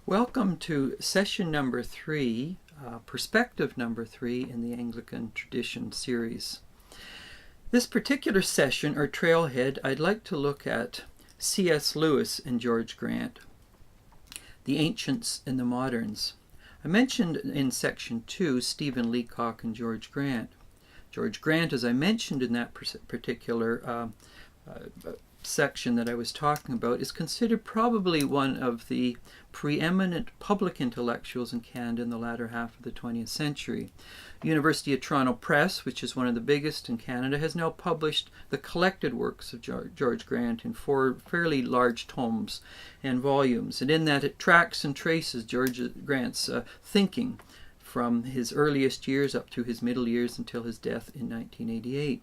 Welcome to session number 3, perspective number 3 in the Anglican Tradition series. This particular session, or trailhead, I'd like to look at C.S. Lewis and George Grant, the ancients and the moderns. I mentioned in section 2 Stephen Leacock and George Grant. George Grant, as I mentioned in that particular section that I was talking about, is considered probably one of the preeminent public intellectuals in Canada in the latter half of the 20th century. University of Toronto Press, which is one of the biggest in Canada, has now published the collected works of George Grant in 4 fairly large tomes and volumes, and in that it tracks and traces George Grant's thinking from his earliest years up to his middle years until his death in 1988.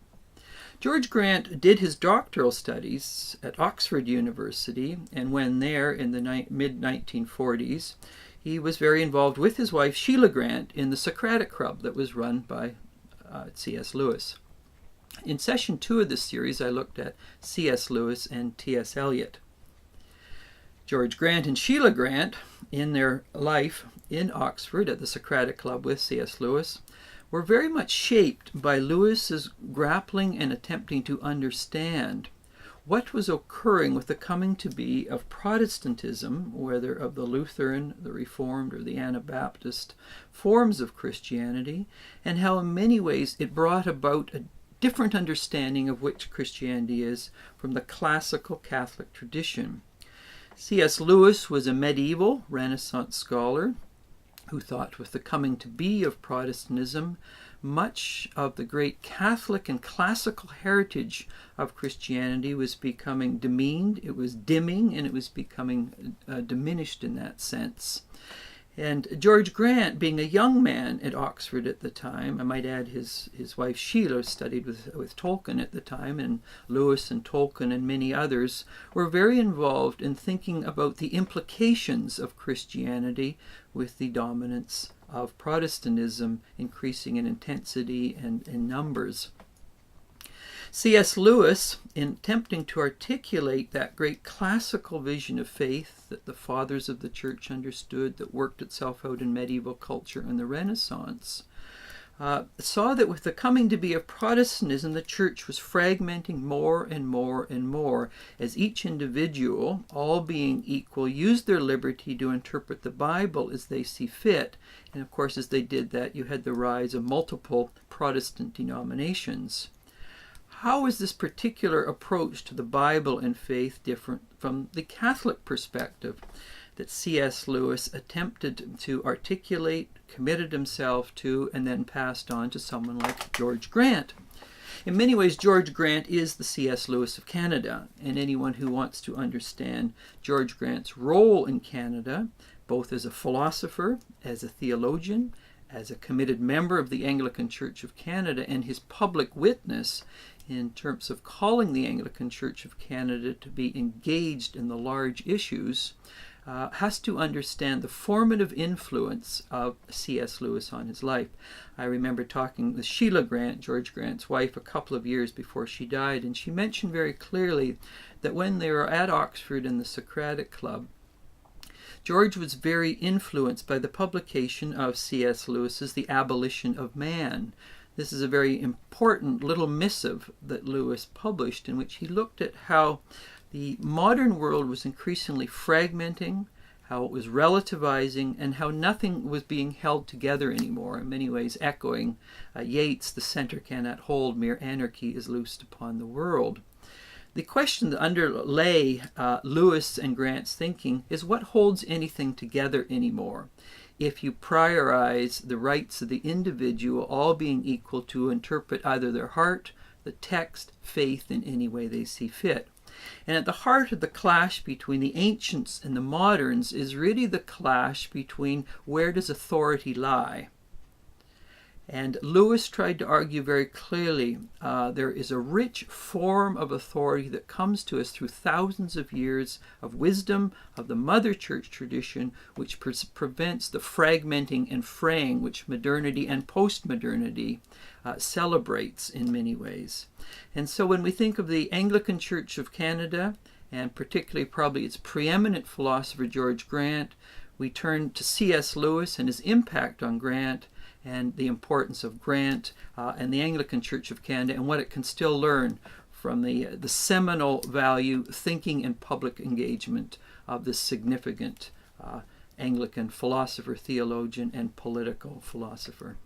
George Grant did his doctoral studies at Oxford University, and when there in the mid-1940s, he was very involved with his wife Sheila Grant in the Socratic Club that was run by C.S. Lewis. In session 2 of this series, I looked at C.S. Lewis and T.S. Eliot. George Grant and Sheila Grant, in their life in Oxford at the Socratic Club with C.S. Lewis, were very much shaped by Lewis's grappling and attempting to understand what was occurring with the coming to be of Protestantism, whether of the Lutheran, the Reformed, or the Anabaptist forms of Christianity, and how in many ways it brought about a different understanding of which Christianity is from the classical Catholic tradition. C.S. Lewis was a medieval Renaissance scholar who thought with the coming to be of Protestantism, much of the great Catholic and classical heritage of Christianity was becoming demeaned, it was dimming, and it was becoming diminished in that sense. And George Grant, being a young man at Oxford at the time, I might add his wife Sheila studied with Tolkien at the time, and Lewis and Tolkien and many others were very involved in thinking about the implications of Christianity with the dominance of Protestantism increasing in intensity and in numbers. C.S. Lewis, in attempting to articulate that great classical vision of faith that the fathers of the church understood, that worked itself out in medieval culture and the Renaissance, saw that with the coming to be of Protestantism, the church was fragmenting more and more and more, as each individual, all being equal, used their liberty to interpret the Bible as they see fit. And of course, as they did that, you had the rise of multiple Protestant denominations. How is this particular approach to the Bible and faith different from the Catholic perspective that C.S. Lewis attempted to articulate, committed himself to, and then passed on to someone like George Grant? In many ways, George Grant is the C.S. Lewis of Canada, and anyone who wants to understand George Grant's role in Canada, both as a philosopher, as a theologian, as a committed member of the Anglican Church of Canada, and his public witness in terms of calling the Anglican Church of Canada to be engaged in the large issues, has to understand the formative influence of C.S. Lewis on his life. I remember talking with Sheila Grant, George Grant's wife, a couple of years before she died, and she mentioned very clearly that when they were at Oxford in the Socratic Club, George was very influenced by the publication of C.S. Lewis's The Abolition of Man. This is a very important little missive that Lewis published in which he looked at how the modern world was increasingly fragmenting, how it was relativizing, and how nothing was being held together anymore, in many ways echoing Yeats' "The center cannot hold, mere anarchy is loosed upon the world." The question that underlay Lewis and Grant's thinking is what holds anything together anymore? If you prioritize the rights of the individual, all being equal to interpret either their heart, the text, faith in any way they see fit. And at the heart of the clash between the ancients and the moderns is really the clash between where does authority lie. And Lewis tried to argue very clearly there is a rich form of authority that comes to us through thousands of years of wisdom of the Mother Church tradition, which prevents the fragmenting and fraying which modernity and postmodernity celebrates in many ways. And so when we think of the Anglican Church of Canada, and particularly probably its preeminent philosopher George Grant, we turn to C.S. Lewis and his impact on Grant, and the importance of Grant and the Anglican Church of Canada, and what it can still learn from the seminal value, thinking, and public engagement of this significant Anglican philosopher, theologian, and political philosopher.